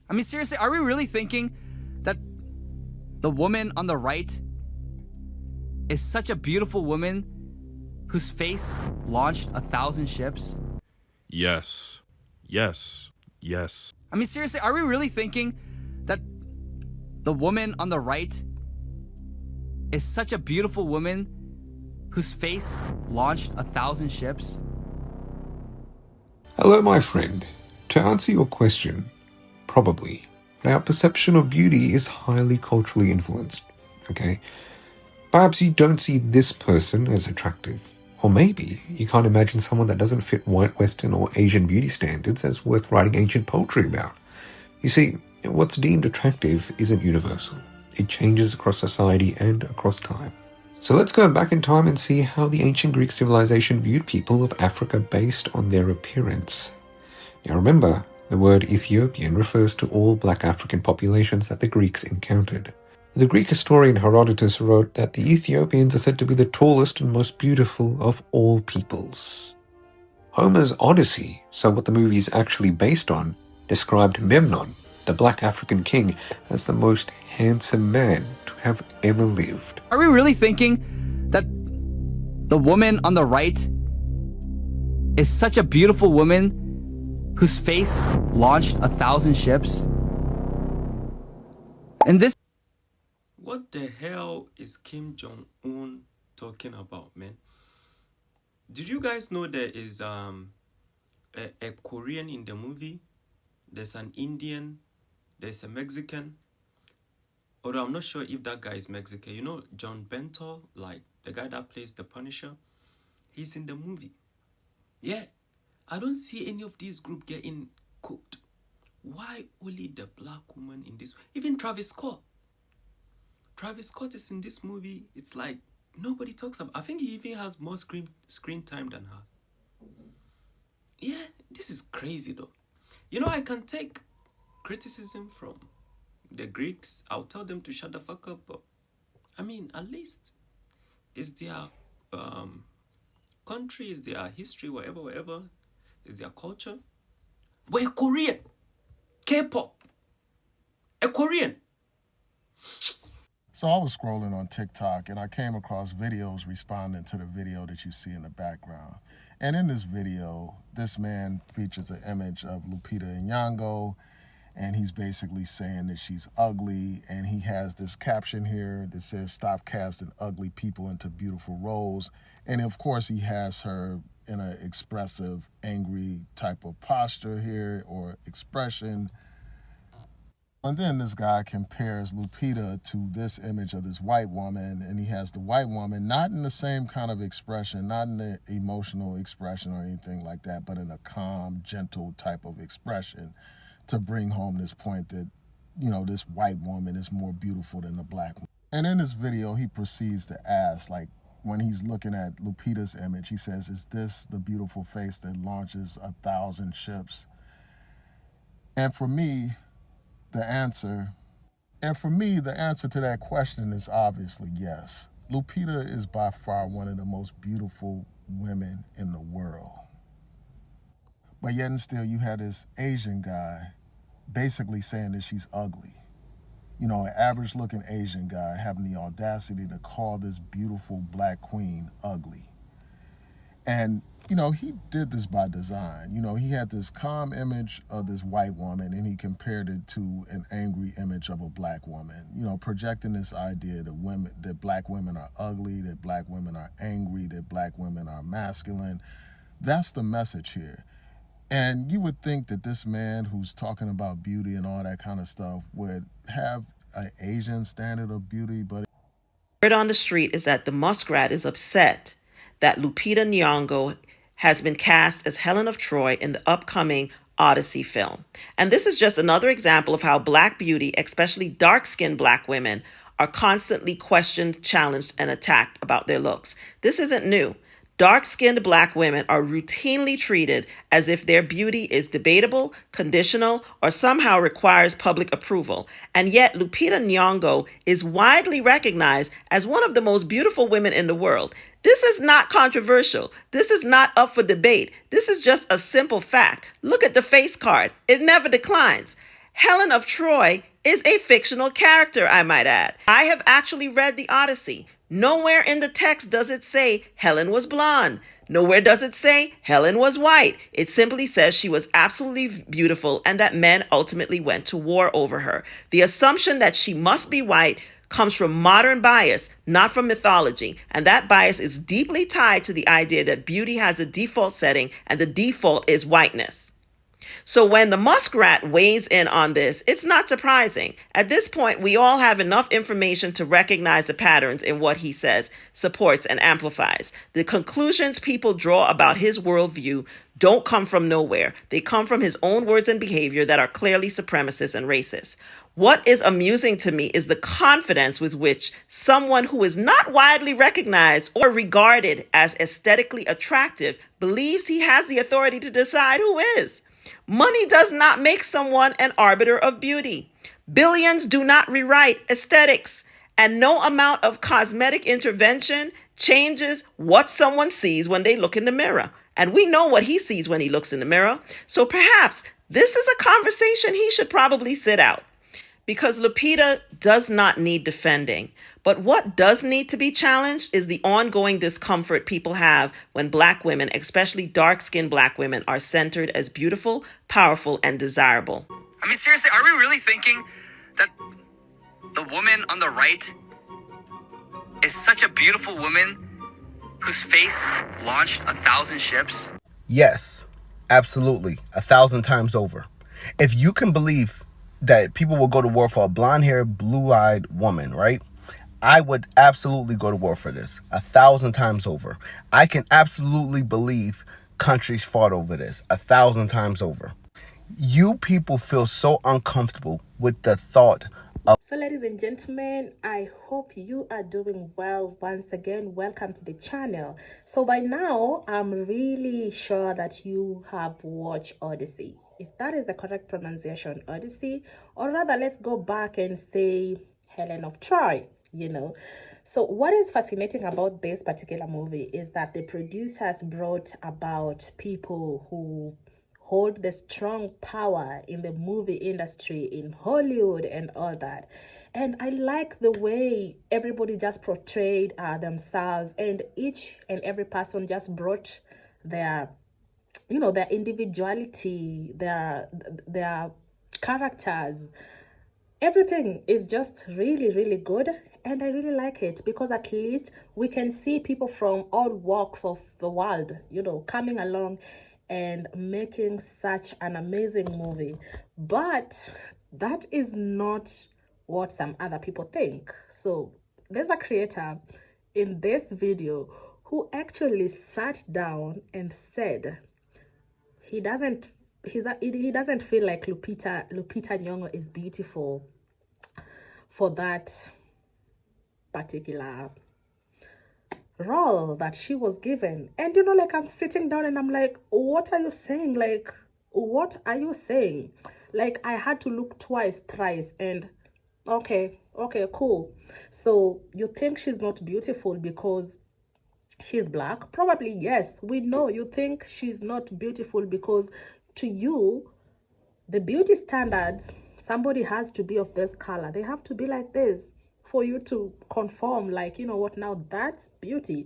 I mean, seriously, are we really thinking that the woman on the right is such a beautiful woman whose face launched 1,000 ships? Yes. Yes. Yes. I mean, seriously, are we really thinking that the woman on the right is such a beautiful woman whose face launched 1,000 ships? Hello, my friend. To answer your question, probably. But our perception of beauty is highly culturally influenced, okay? Perhaps you don't see this person as attractive. Or maybe you can't imagine someone that doesn't fit white, Western, or Asian beauty standards as worth writing ancient poetry about. You see, what's deemed attractive isn't universal. It changes across society and across time. So let's go back in time and see how the ancient Greek civilization viewed people of Africa based on their appearance. Now remember, the word Ethiopian refers to all black African populations that the Greeks encountered. The Greek historian Herodotus wrote that the Ethiopians are said to be the tallest and most beautiful of all peoples. Homer's Odyssey, so what the movie is actually based on, described Memnon, the black African king, as the most handsome man to have ever lived. Are we really thinking that the woman on the right is such a beautiful woman whose face launched 1,000 ships? And this... What the hell is Kim Jong-un talking about, man? Did you guys know there is a Korean in the movie? There's an Indian, there's a Mexican. Although I'm not sure if that guy is Mexican. You know John Bento, like the guy that plays the Punisher? He's in the movie. Yeah, I don't see any of these groups getting cooked. Why only the black woman in this? Even Travis Scott. Travis Scott is in this movie. It's like nobody talks about. I think he even has more screen time than her. Yeah, this is crazy though. You know, I can take criticism from the Greeks. I'll tell them to shut the fuck up. But I mean, at least it's their country, it's their history, whatever. It's their culture. But a Korean, K-pop, a Korean. So I was scrolling on TikTok and I came across videos responding to the video that you see in the background. And in this video, this man features an image of Lupita Nyong'o, and he's basically saying that she's ugly, and he has this caption here that says, "Stop casting ugly people into beautiful roles." And of course, he has her in an expressive, angry type of posture here or expression. And then this guy compares Lupita to this image of this white woman, and he has the white woman not in the same kind of expression, not in the emotional expression or anything like that, but in a calm, gentle type of expression to bring home this point that, you know, this white woman is more beautiful than the black woman. And in this video, he proceeds to ask, like, when he's looking at Lupita's image, he says, "Is this the beautiful face that launches 1,000 ships?" And for me, the answer to that question is obviously yes. Lupita is by far one of the most beautiful women in the world. But yet and still, you had this Asian guy basically saying that she's ugly. You know, an average-looking Asian guy having the audacity to call this beautiful black queen ugly. And, you know, he did this by design. You know, he had this calm image of this white woman and he compared it to an angry image of a black woman, you know, projecting this idea that black women are ugly, that black women are angry, that black women are masculine. That's the message here. And you would think that this man who's talking about beauty and all that kind of stuff would have an Asian standard of beauty, but... Word on the street is that the Muskrat is upset that Lupita Nyong'o has been cast as Helen of Troy in the upcoming Odyssey film. And this is just another example of how black beauty, especially dark-skinned black women, are constantly questioned, challenged, and attacked about their looks. This isn't new. Dark-skinned black women are routinely treated as if their beauty is debatable, conditional, or somehow requires public approval. And yet Lupita Nyong'o is widely recognized as one of the most beautiful women in the world. This is not controversial. This is not up for debate. This is just a simple fact. Look at the face card. It never declines. Helen of Troy is a fictional character, I might add. I have actually read the Odyssey. Nowhere in the text does it say Helen was blonde. Nowhere does it say Helen was white. It simply says she was absolutely beautiful and that men ultimately went to war over her. The assumption that she must be white comes from modern bias, not from mythology. And that bias is deeply tied to the idea that beauty has a default setting and the default is whiteness. So when the muskrat weighs in on this, it's not surprising. At this point, we all have enough information to recognize the patterns in what he says, supports, and amplifies. The conclusions people draw about his worldview don't come from nowhere. They come from his own words and behavior that are clearly supremacist and racist. What is amusing to me is the confidence with which someone who is not widely recognized or regarded as aesthetically attractive believes he has the authority to decide who is. Money does not make someone an arbiter of beauty. Billions do not rewrite aesthetics, and no amount of cosmetic intervention changes what someone sees when they look in the mirror. And we know what he sees when he looks in the mirror. So perhaps this is a conversation he should probably sit out. Because Lupita does not need defending. But what does need to be challenged is the ongoing discomfort people have when Black women, especially dark-skinned Black women, are centered as beautiful, powerful, and desirable. I mean, seriously, are we really thinking that the woman on the right is such a beautiful woman whose face launched 1,000 ships? Yes, absolutely. 1,000 times over. If you can believe that people will go to war for a blonde-haired, blue-eyed woman, right? I would absolutely go to war for this 1,000 times over. I can absolutely believe countries fought over this 1,000 times over. You people feel so uncomfortable with the thought of... So ladies and gentlemen, I hope you are doing well. Once again, welcome to the channel. So by now, I'm really sure that you have watched Odyssey. If that is the correct pronunciation, Odyssey, or rather let's go back and say Helen of Troy, you know. So what is fascinating about this particular movie is that the producers brought about people who hold the strong power in the movie industry in Hollywood and all that. And I like the way everybody just portrayed themselves, and each and every person just brought their, you know, their individuality, their characters. Everything is just really, really good. And I really like it because at least we can see people from all walks of the world, you know, coming along and making such an amazing movie. But that is not what some other people think. So there's a creator in this video who actually sat down and said he doesn't feel like Lupita Nyong'o is beautiful for that particular role that she was given. And you know, like, I'm sitting down and I'm like, what are you saying? Like, what are you saying? Like, I had to look twice, thrice, and okay, cool. So you think she's not beautiful because she's Black? Probably yes. We know you think she's not beautiful because to you, the beauty standards, somebody has to be of this color. They have to be like this for you to conform, like, you know what, now that's beauty.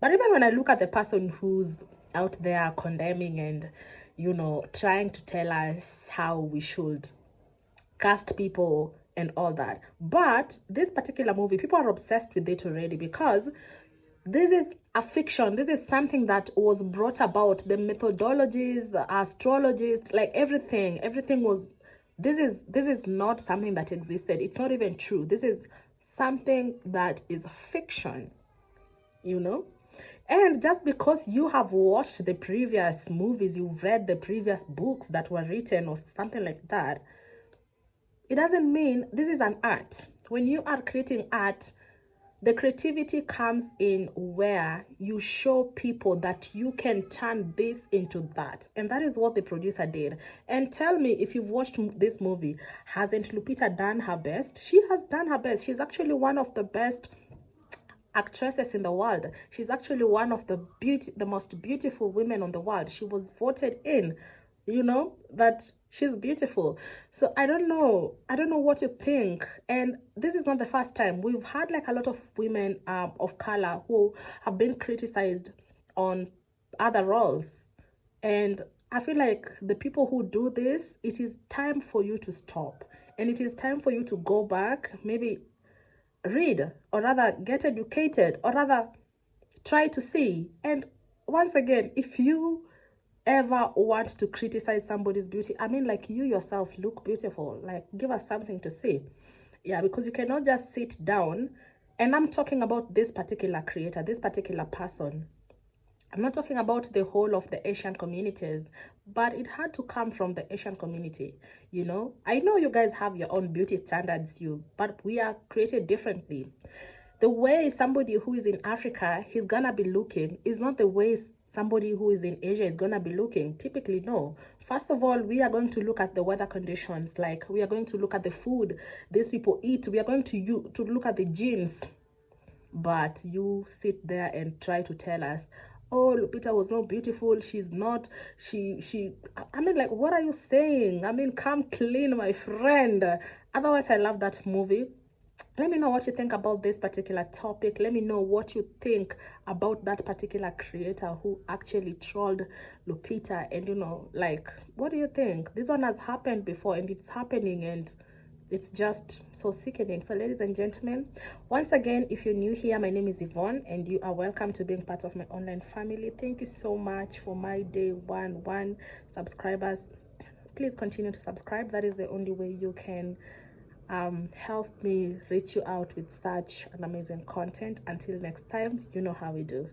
But even when I look at the person who's out there condemning and, you know, trying to tell us how we should cast people and all that, but this particular movie, people are obsessed with it already because this is a fiction. This is something that was brought about. The methodologies, the astrologists, like everything was, this is not something that existed. It's not even true. This is something that is fiction, you know. And just because you have watched the previous movies, you've read the previous books that were written or something like that, it doesn't mean this is an art. When you are creating art, the creativity comes in where you show people that you can turn this into that. And that is what the producer did. And tell me, if you've watched this movie, hasn't Lupita done her best? She has done her best. She's actually one of the best actresses in the world. She's actually one of the most beautiful women on the world. She was voted in, you know, that She's beautiful. So I don't know what you think. And this is not the first time. We've had like a lot of women of color who have been criticized on other roles. And I feel like the people who do this, it is time for you to stop. And it is time for you to go back, maybe read, or rather get educated, or rather try to see. And once again, if you ever want to criticize somebody's beauty, I mean, like, you yourself look beautiful, like, give us something to say. Yeah, because you cannot just sit down. And I'm talking about this particular creator, this particular person. I'm not talking about the whole of the Asian communities, but it had to come from the Asian community. You know, I know you guys have your own beauty standards, but we are created differently. The way somebody who is in Africa, he's gonna be looking is not the way somebody who is in Asia is gonna be looking. Typically, no. First of all, we are going to look at the weather conditions. Like, we are going to look at the food these people eat. We are going to look at the genes. But you sit there and try to tell us, oh, Lupita was not beautiful, she's not, I mean, like, what are you saying? I mean, come clean, my friend. Otherwise, I love that movie. Let me know what you think about this particular topic. Let me know what you think about that particular creator who actually trolled Lupita. And, you know, like, what do you think? This one has happened before, and it's happening, and it's just so sickening. So, ladies and gentlemen, once again, if you're new here, my name is Yvonne, and you are welcome to being part of my online family. Thank you so much for my day one subscribers. Please continue to subscribe. That is the only way you can help me reach you out with such an amazing content. Until next time, you know how we do.